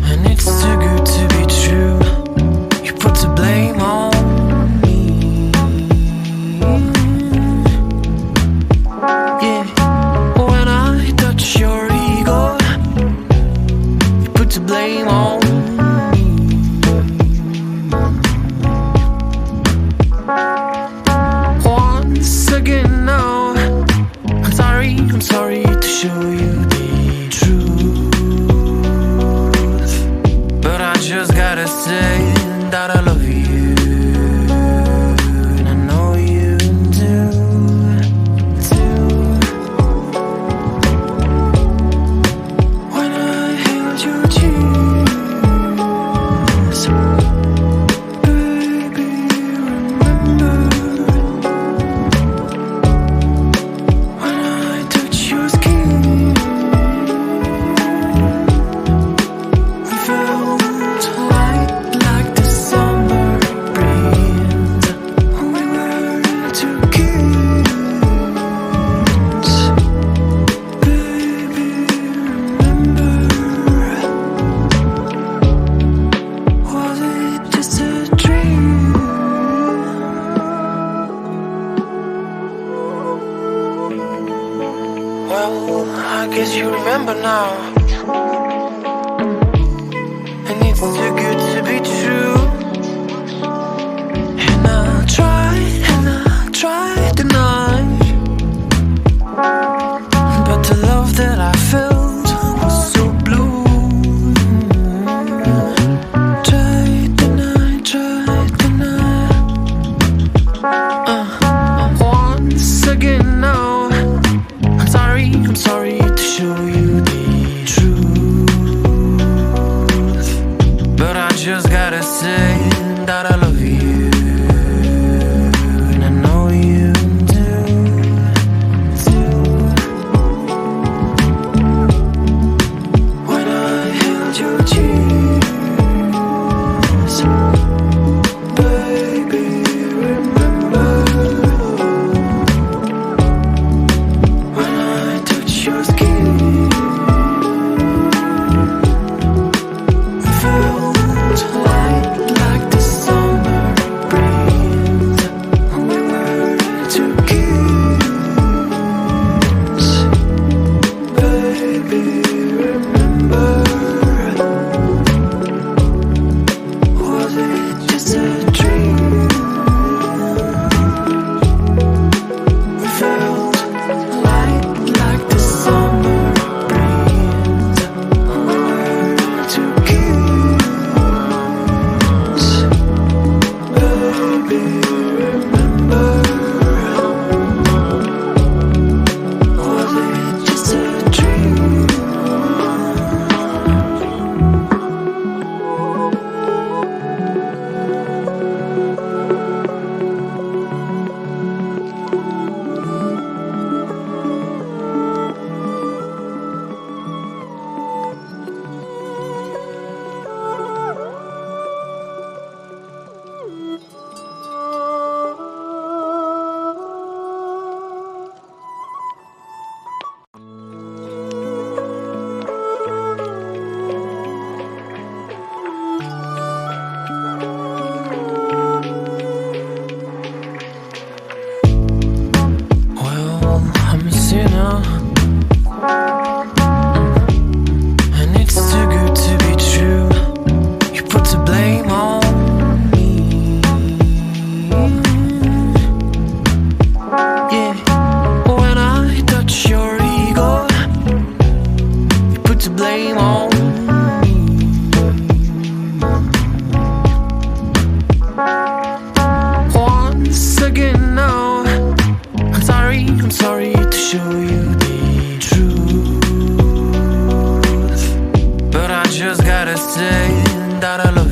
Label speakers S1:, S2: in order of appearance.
S1: And it's too good to be true. You put the blame on me. Yeah. When I touch your ego, you put the blame on me. Once again now, I'm sorry to show you the truth, but I just gotta say that I love you, and I know you do, too. When I held your cheeks, baby, remember. When I touch your skin, we felt light like the summer breeze. We were two kids. Baby, remember? Was it just a dream? Well, I guess you remember now. And it's too good to be true. And I tried to deny, but the love that I felt was so blue. Tried to deny. Once again now, I'm sorry to show you the truth, but I just gotta say that I love you, and I know you do, too. When I held your cheeks, baby, remember? When I touch your skin, we felt light like the summer breeze. We were two kids. Baby, remember? Was it just a dream? We felt light like the summer breeze. We were two kids. Baby, remember? Was it just a dream? Well, I'm a sinner, and it's too good to be true. You put the blame on me. Yeah. When I touch your ego, you put the blame on me. Once again now, I'm sorry to show you the truth, but I just gotta say that I love